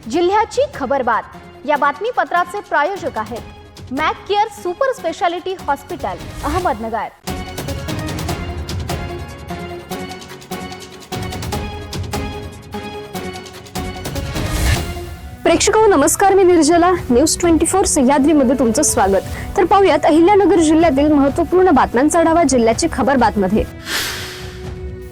जिल्ह्याची खबरबात या बातमीपत्राचे प्रायोजक आहेत Mac Care Super Speciality Hospital Ahmednagar. प्रेक्षकांनो नमस्कार, मी निर्जला। न्यूज 24 सह्याद्रीमध्ये तुमचं स्वागत। तर पाहूयात अहिल्यानगर जिल्ह्यातील महत्त्वपूर्ण बातम्यांचा आढावा जिल्ह्याची खबरबातमध्ये।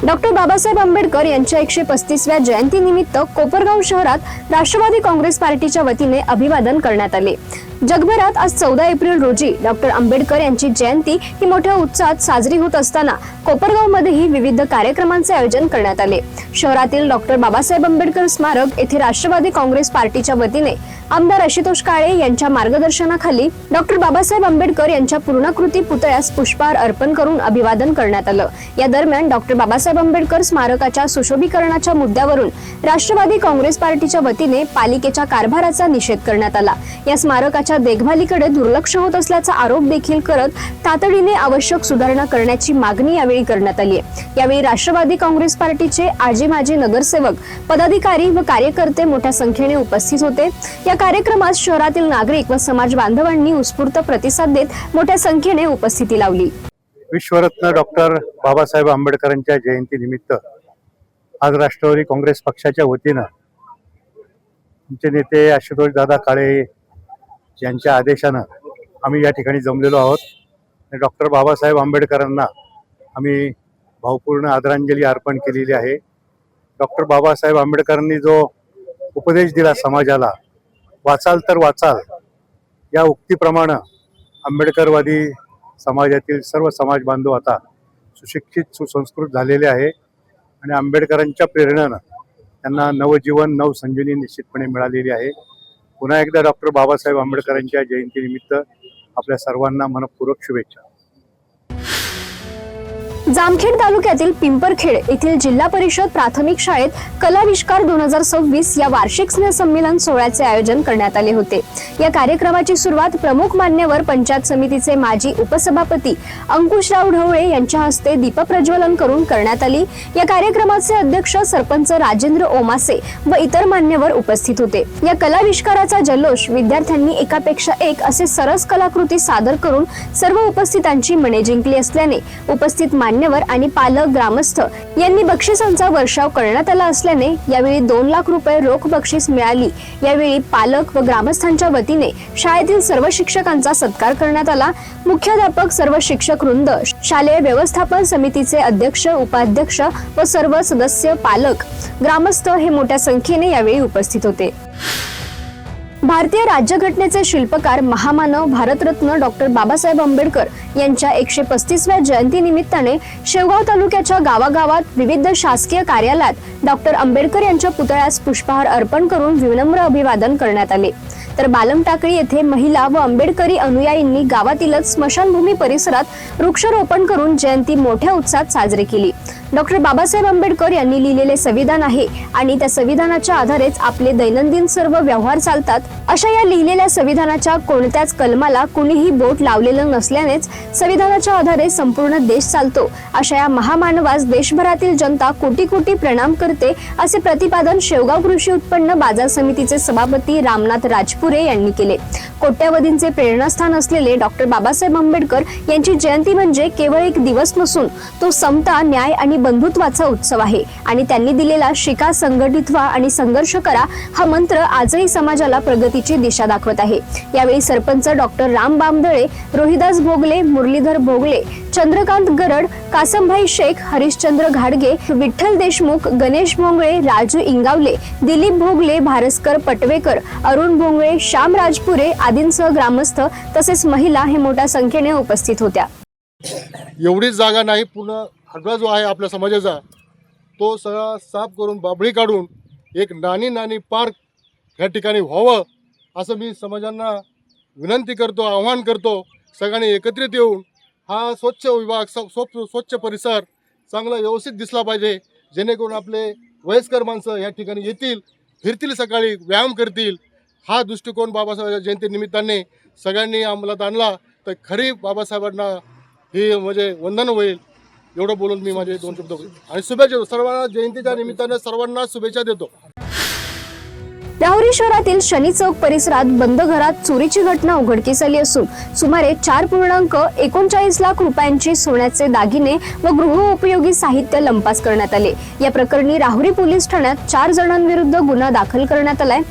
डॉक्टर बाबासाहेब आंबेडकर यांच्या 135व्या जयंतीनिमित्त कोपरगाव शहरात राष्ट्रवादी काँग्रेस पार्टीच्या वतीने अभिवादन करण्यात आले। जगभरात आज 14 एप्रिल रोजी डॉक्टर आंबेडकर यांची जयंती ही मोठ्या उत्साहात साजरी होत असताना कोपरगावमध्येही विविध कार्यक्रमांचे आयोजन करण्यात आले। शहरातील डॉक्टर बाबासाहेब आंबेडकर स्मारक येथे राष्ट्रवादी काँग्रेस पार्टीच्या वतीने आमदार आशुतोष काळे यांच्या मार्गदर्शनाखाली डॉक्टर बाबासाहेब आंबेडकर यांच्या पूर्णाकृती पुतळ्यास पुष्पहार अर्पण करून अभिवादन करण्यात आलं। या दरम्यान डॉक्टर बाबासाहेब आंबेडकर स्मारकाच्या सुशोभीकरणाच्या मुद्द्यावरून राष्ट्रवादी काँग्रेस पार्टीच्या वतीने पालिकेच्या कारभाराचा निषेध करण्यात आला। या स्मारकाच्या देखभालीकडे दुर्लक्ष होत असल्याचा आरोप देखील करत तातडीने आवश्यक सुधारणा करण्याची मागणी यावेळी करण्यात आली आहे। यावेळी राष्ट्रवादी काँग्रेस पार्टीचे आजी माजी नगरसेवक, पदाधिकारी व कार्यकर्ते मोठ्या संख्येने उपस्थित होते। या कार्यक्रमात शहरातील नागरिक व समाज बांधवांनी उत्स्फूर्त प्रतिसाद देत मोठ्या संख्येने उपस्थिती लावली। विश्वरत्न डॉक्टर बाबासाहेब आंबेडकरांच्या जयंतीनिमित्त आज राष्ट्रवादी काँग्रेस पक्षाच्या वतीनं आमचे नेते आशुतोष दादा काळे यांच्या आदेशानं आम्ही या ठिकाणी जमलेलो आहोत। डॉक्टर बाबासाहेब आंबेडकरांना आम्ही भावपूर्ण आदरांजली अर्पण केलेली आहे। डॉक्टर बाबासाहेब आंबेडकरांनी जो उपदेश दिला समाजाला, वाचाल तर वाचाल, या उक्तीप्रमाणे आंबेडकरवादी समाजातील सर्व समाज बांधव आता सुशिक्षित सुसंस्कृत झालेले आहे आणि आंबेडकरांच्या प्रेरणेनं त्यांना नवजीवन नवसंजीवनी निश्चितपणे मिळालेली आहे। पुन्हा एकदा डॉक्टर बाबासाहेब आंबेडकरांच्या जयंतीनिमित्त आपल्या सर्वांना मनपूर्वक शुभेच्छा। जामखेड तालुक्यातील पिंपरखेड येथील जिल्हा परिषद प्राथमिक शाळेत कलाविष्कार 2026 या वार्षिक स्नेहसंमेलन सोहळ्याचे आयोजन करण्यात आले होते। या कार्यक्रमाची सुरुवात प्रमुख मान्यवर पंचायत समितीचे माजी उपसभापती अंकुशराव ढवळे यांच्या हस्ते दीपप्रज्वलन करून करण्यात आली। या कार्यक्रमाचे अध्यक्ष सरपंच राजेंद्र ओमासे व इतर मान्यवर उपस्थित होते। या कलाविष्काराचा जल्लोष विद्यार्थ्यांनी एकापेक्षा एक असे सरस कलाकृती सादर करून सर्व उपस्थितांची मने जिंकली असल्याने उपस्थित मान्यवर आणि पालक ग्रामस्थ यांनी बक्षिसांचा वर्षाव करण्यात आला असल्याने यावेळी 2 लाख रुपये रोख बक्षीस मिळाली। यावेळी पालक व ग्रामस्थांच्या वतीने शाळेतील सर्व शिक्षकांचा सत्कार करण्यात आला। मुख्याध्यापक, सर्व शिक्षक वृंद, शालेय व्यवस्थापन समितीचे अध्यक्ष, उपाध्यक्ष व सर्व सदस्य, पालक, ग्रामस्थ हे मोठ्या संख्येने यावेळी उपस्थित होते। भारतीय राज्यघटनेचे शिल्पकार, महामानव, भारतरत्न डॉक्टर बाबासाहेब आंबेडकर यांच्या 135व्या जयंती निमित्ताने शेवगाव तालुक्याच्या गावागावात विविध शासकीय कार्यालयात डॉक्टर आंबेडकर यांच्या पुतळ्यास पुष्पहार अर्पण करून विनम्र अभिवादन करण्यात आले। तर बालमटाकळी येथे महिला व आंबेडकरी अनुयायींनी गावातीलच स्मशानभूमी परिसरात वृक्षारोपण करून जयंती मोठ्या उत्साहात साजरी केली। डॉक्टर बाबासाहेब आंबेडकर यांनी लिहिलेले संविधान आहे आणि त्या संविधानाच्या आधारेच आपले दैनंदिन सर्व व्यवहार चालतात। अशा या लिहिलेल्या संविधानाच्या कोणत्याच कलमाला कुणीही बोट लावलेलं नसल्यानेच संविधानाच्या आधारे संपूर्ण देश चालतो। अशा या महामानवास देशभरातील जनता कोटी कोटी प्रणाम करते, असे प्रतिपादन शेवगाव कृषी उत्पन्न बाजार समितीचे सभापती रामनाथ राजपुरे यांनी केले। कोट्यावधींचे प्रेरणास्थान असलेले डॉक्टर बाबासाहेब आंबेडकर यांची जयंती म्हणजे केवळ एक दिवस नसून तो समता, न्याय आणि बंधुत्वाचा उत्सव आहे आणि त्यांनी दिलेला शिका, संघटित व्हा आणि संघर्ष करा हा मंत्र आजही समाजाला प्रगतीची दिशा दाखवत आहे। यावेळी सरपंच डॉक्टर राम बामदळे, रोहिदास भोगले, मुरलीधर भोगले, चंद्रकांत गरड, कासमभाई शेख, हरिश्चंद्र घाडगे, विठ्ठल देशमुख, गणेश भोंगळे, राजू इंगावले, दिलीप भोगले, भारस्कर पटवेकर, अरुण भोंगळे, श्याम राजपुरे आदींसह ग्रामस्थ तसेच महिला हे मोठ्या संख्येने उपस्थित होत्या। एवढीच जागा नाही, पूर्ण हडवा जो आहे आपल्या समाजाचा तो सगळा साफ करून बाबळी काढून एक नानी पार्क ह्या ठिकाणी व्हावं असं मी समाजांना विनंती करतो, आवाहन करतो। सगळ्यांनी एकत्रित येऊन हा स्वच्छ विभाग, स्वच्छ परिसर चांगला व्यवस्थित दिसला पाहिजे, जेणेकरून आपले वयस्कर माणसं या ठिकाणी येतील, फिरतील, सकाळी व्यायाम करतील। हा दृष्टिकोन बाबासाहेब जयंती निमित्ताने सगळ्यांनी अंमलात आणला तर खरी बाबासाहेबांना ही म्हणजे वंदन होईल। एवढं बोलून मी माझे 2 शब्द आणि शुभेच्छा सर्वांना जयंतीच्या निमित्ताने सर्वांना शुभेच्छा देतो। राहुरी शहरातील शनी चौक परिसरात बंद घरात चोरीची घटना उघडकीस आली असून सुमारे 4.39 लाख रुपयांची सोन्याचे दागिने व गृहोपयोगी साहित्य लंपास करण्यात आले। या प्रकरणी राहुरी पोलीस ठाण्यात 4 जणांविरुद्ध गुन्हा दाखल करण्यात आलाय।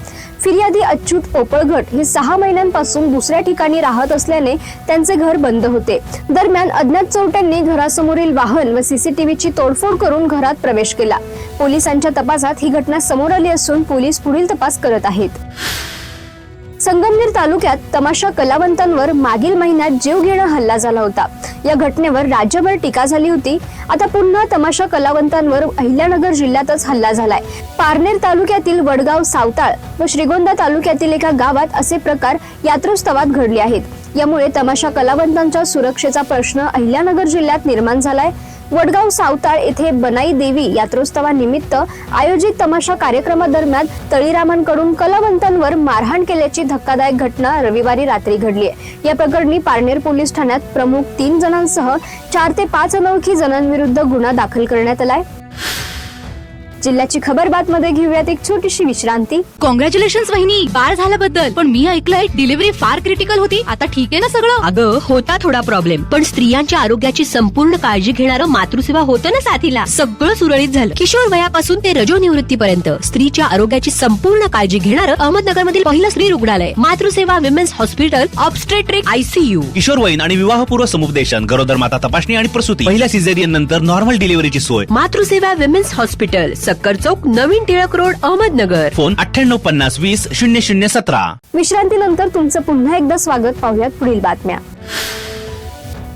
फिर्यादी अच्युत पोपळघट हे 6 महिन्यांपासून दुसऱ्या ठिकाणी राहत असल्याने त्यांचे घर बंद होते। दरम्यान अज्ञात चोरट्यांनी घरासमोरील वाहन व सीसीटीव्हीची तोडफोड करून घरात प्रवेश केला। पोलिसांच्या तपासात ही घटना समोर आली असून पोलीस पुढील तपास करत आहेत। संगमनेर तालुक्यात तमाशा कलावंतांवर मागील महिन्यात जीवघेणा हल्ला झाला होता। या घटनेवर राज्यभर टीका झाली होती। आता पुन्हा तमाशा कलावंतांवर अहिल्यानगर जिल्ह्यातच हल्ला झालाय। पारनेर तालुक्यातील वडगाव सावताळ व श्रीगोंदा तालुक्यातील एका गावात असे प्रकार यात्रोत्सवात घडले आहेत। यामुळे तमाशा कलावंतांच्या सुरक्षेचा प्रश्न अहिल्यानगर जिल्ह्यात निर्माण झालाय। वडगाव सावताळ येथे बनाई देवी यात्रोत्सवानिमित्त आयोजित तमाशा कार्यक्रमादरम्यान तळीरामांकडून कलावंतांवर मारहाण केल्याची धक्कादायक घटना रविवारी रात्री घडली आहे। या प्रकरणी पारनेर पोलीस ठाण्यात प्रमुख 3 जणांसह 4 ते 5 अनोळखी जणांविरुद्ध गुन्हा दाखल करण्यात आलाय। जिल्ह्याची खबर बातमध्ये घेऊयात एक छोटीशी विश्रांती। कॉंग्रॅच्युलेशन्स वहिनी, बाळ झाल्याबद्दल। पण मी ऐकलंय डिलिव्हरी फार क्रिटिकल होती। आता ठीक आहे ना सगळं? अगं होता थोडा प्रॉब्लेम, पण स्त्रियांच्या आरोग्याची संपूर्ण काळजी घेणारं मातृसेवा होतं ना साथीला। सगळं सुरळीत झालं। किशोर वयापासून ते रजोनिवृत्तीपर्यंत स्त्रीच्या आरोग्याची संपूर्ण काळजी घेणारं अहमदनगरमधील पहिलं स्त्री रुग्णालय Matruseva women's hospital obstetric ICU। किशोरवयीन आणि विवाहपूर्व समुपदेशन, गरोदर माता तपासणी आणि प्रसूती, पहिल्या सिझेरियन नंतर नॉर्मल डिलिव्हरीची सोय। मातृसेवा विमेन्स हॉस्पिटल, सक्कर चौक, नवीन टिळक रोड, अहमदनगर। फोन 9850 20 0017। विश्रांतीनंतर तुमचं पुन्हा एकदा स्वागत। पाहूयात पुढील बातम्या।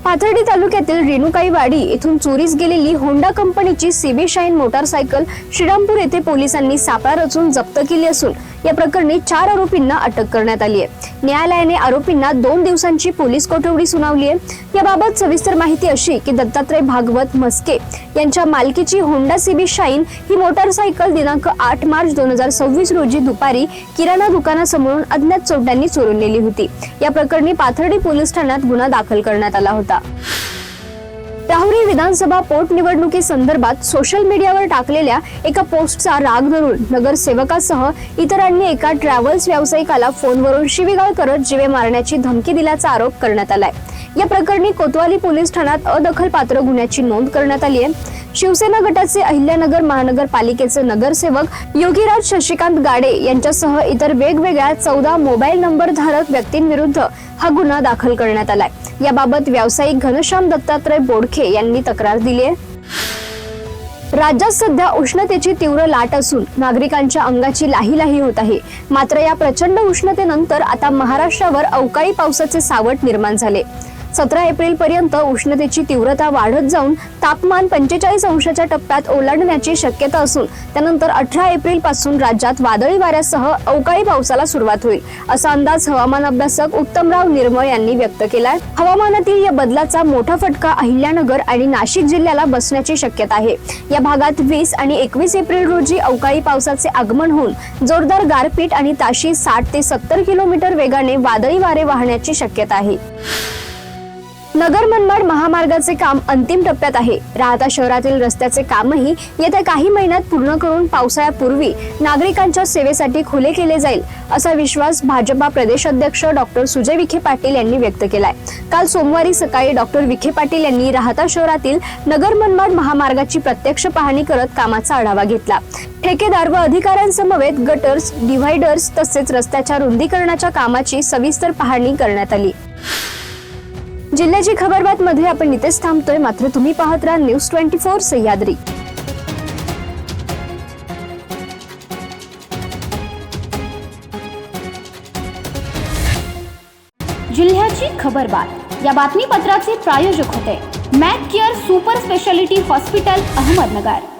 पाथर्डी तालुक्यातील रेणुकाईवाडी येथून चोरीस गेलेली होंडा कंपनीची CB शाईन मोटारसायकल श्रीरामपूर येथे पोलिसांनी सापळा रचून जप्त केली असून या प्रकरणी 4 आरोपींना अटक करण्यात आली आहे। न्यायालयाने आरोपींना 2 दिवसांची पोलीस कोठडी सुनावली आहे। याबाबत सविस्तर माहिती अशी की दत्तात्रय भागवत म्हस्के यांच्या मालकीची होंडा CB शाईन ही मोटारसायकल दिनांक 8 मार्च 2026 रोजी दुपारी किराणा दुकानासमोरून अज्ञात चोरट्यांनी चोरून नेली होती। या प्रकरणी पाथर्डी पोलीस ठाण्यात गुन्हा दाखल करण्यात आला होता। राहुरी विधानसभा पोटनिवडणुकीसंदर्भात सोशल मीडियावर टाकलेल्या एका पोस्टचा राग धरून नगरसेवकासह इतरांनी एका ट्रॅव्हल्स व्यावसायिकाला फोनवरून शिवीगाळ करत जीवे मारण्याची धमकी दिल्याचा आरोप करण्यात आलाय। या प्रकरणी कोतवाली पोलीस ठाण्यात अदखलपात्र गुन्ह्याची नोंद करण्यात आली आहे। शिवसेना गटाचे अहिल्यानगर महानगरपालिकेचे नगरसेवक योगीराज शशिकांत गाडे यांच्यासह इतर वेगवेगळ्या 14 मोबाईल नंबर धारक व्यक्तींविरुद्ध हा गुन्हा दाखल करण्यात आलाय। याबाबत व्यावसायिक घनश्याम दत्तात्रय बोडखे यांनी तक्रार दिली आहे। राज्यात सध्या उष्णतेची तीव्र लाट असून नागरिकांच्या अंगाची लाही होत आहे। मात्र या प्रचंड उष्णतेनंतर आता महाराष्ट्रावर अवकाळी पावसाचे सावट निर्माण झाले। 17 एप्रिल पर्यंत उष्णतेची तीव्रता वाढत जाऊन तापमान 45 अंशाच्या टप्प्यात ओलांडण्याची शक्यता असून त्यानंतर 18 एप्रिल पासून राज्यात वादळी वाऱ्यासह अवकाळी पावसाला सुरुवात होईल असा अंदाज हवामान अभ्यासक उत्तमराव निर्मळ यांनी व्यक्त केलाय। हवामानातील या बदलाचा मोठा फटका अहिल्यानगर आणि नाशिक जिल्ह्याला बसण्याची शक्यता आहे। या भागात 20 आणि 21 एप्रिल रोजी अवकाळी पावसाचे आगमन होऊन जोरदार गारपीट आणि ताशी 60 ते 70 किलोमीटर वेगाने वादळी वारे वाहण्याची शक्यता आहे। नगर मनमाड महामार्गाचे काम अंतिम टप्प्यात आहे। राहता शहरातील रस्त्याचे कामही येत्या काही महिन्यात पूर्ण करून पावसाळ्यापूर्वी नागरिकांच्या सेवेसाठी खुले केले जाईल असा विश्वास भाजपा प्रदेश अध्यक्ष डॉक्टर सुजय विखे पाटील यांनी व्यक्त केलाय। काल सोमवारी सकाळी डॉक्टर विखे पाटील यांनी राहता शहरातील नगर मनमाड महामार्गाची प्रत्यक्ष पाहणी करत कामाचा आढावा घेतला। ठेकेदार व अधिकाऱ्यांसमवेत गटर्स, डिव्हायडर्स तसेच रस्त्याच्या रुंदीकरणाच्या कामाची सविस्तर पाहणी करण्यात आली। जिल्ह्याची खबरबात मध्ये आपण इथेच थांबतोय, मात्र तुम्ही पाहत राहा न्यूज 24 सह्याद्री। जिल्ह्याची खबरबात या बातमीपत्राचे प्रायोजक होते Mac Care Super Speciality Hospital Ahmednagar.